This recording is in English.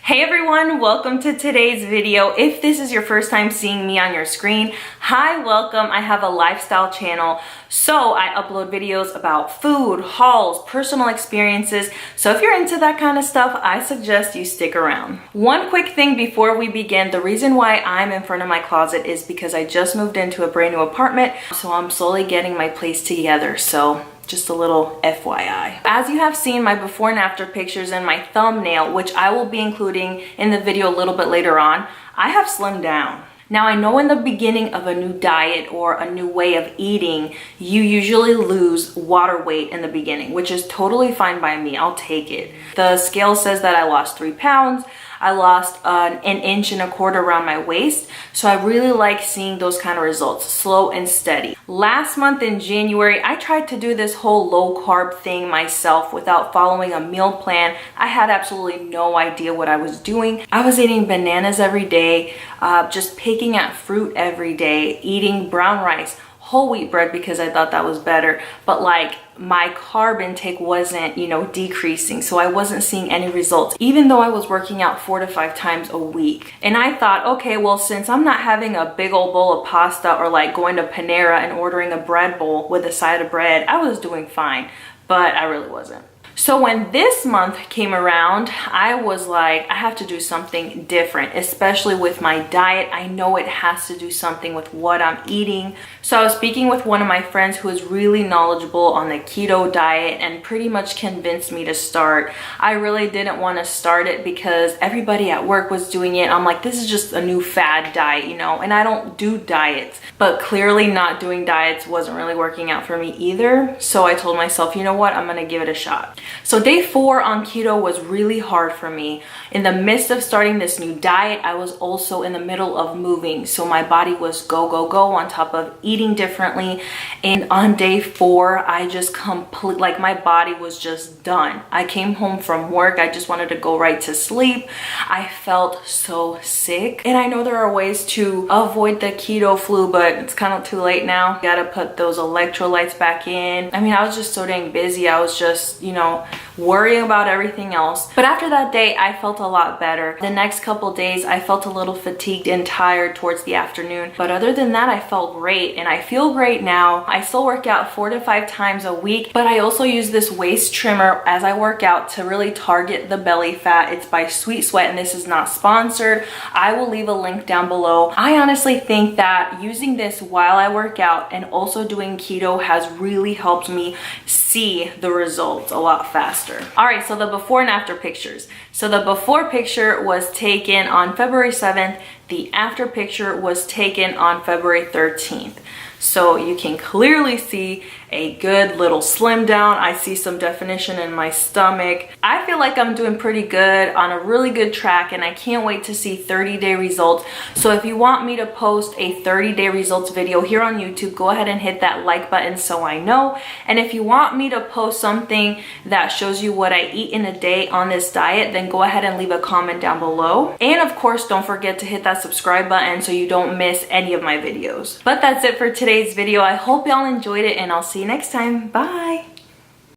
Hey everyone, welcome to today's video. If this is your first time seeing me on your screen, hi, welcome. I have a lifestyle channel, so I upload videos about food, hauls, personal experiences. So if you're into that kind of stuff, I suggest you stick around. One quick thing before we begin, the reason why I'm in front of my closet is because I just moved into a brand new apartment, so I'm slowly getting my place together. So just a little FYI. As you have seen my before and after pictures in my thumbnail, which I will be including in the video a little bit later on, I have slimmed down. Now I know in the beginning of a new diet or a new way of eating, you usually lose water weight in the beginning, which is totally fine by me. I'll take it. The scale says that I lost 3 pounds. I lost an inch and a quarter around my waist. So I really like seeing those kind of results, slow and steady. Last month in January, I tried to do this whole low carb thing myself without following a meal plan. I had absolutely no idea what I was doing. I was eating bananas every day, just picking at fruit every day, eating brown rice, whole wheat bread because I thought that was better, but like my carb intake wasn't, decreasing, so I wasn't seeing any results, even though I was working out 4 to 5 times a week. And I thought, okay, well, since I'm not having a big old bowl of pasta or like going to Panera and ordering a bread bowl with a side of bread, I was doing fine, but I really wasn't. So when this month came around, I was like, I have to do something different, especially with my diet. I know it has to do something with what I'm eating. So I was speaking with one of my friends who is really knowledgeable on the keto diet and pretty much convinced me to start. I really didn't want to start it because everybody at work was doing it. I'm like, this is just a new fad diet, and I don't do diets. But clearly not doing diets wasn't really working out for me either. So I told myself, you know what, I'm gonna give it a shot. So day 4 on keto was really hard for me. In the midst of starting this new diet, I was also in the middle of moving. So my body was go, go, go on top of eating differently. And on day 4, I just like my body was just done. I came home from work. I just wanted to go right to sleep. I felt so sick. And I know there are ways to avoid the keto flu, but it's kind of too late now. Gotta put those electrolytes back in. I mean, I was just so dang busy. I was just, worrying about everything else. But after that day, I felt a lot better. The next couple days, I felt a little fatigued and tired towards the afternoon. But other than that, I felt great and I feel great now. I still work out 4 to 5 times a week, but I also use this waist trimmer as I work out to really target the belly fat. It's by Sweet Sweat and this is not sponsored. I will leave a link down below. I honestly think that using this while I work out and also doing keto has really helped me see the results a lot faster. All right, so the before and after pictures. So the before picture was taken on February 7th. The after picture was taken on February 13th. So you can clearly see a good little slim down. I see some definition in my stomach. I feel like I'm doing pretty good, on a really good track, and I can't wait to see 30-day results. So if you want me to post a 30-day results video here on YouTube, go ahead and hit that like button so I know. And if you want me to post something that shows you what I eat in a day on this diet, then go ahead and leave a comment down below. And of course, don't forget to hit that subscribe button so you don't miss any of my videos. But that's it for today's video. I hope y'all enjoyed it and I'll see you next time. Bye.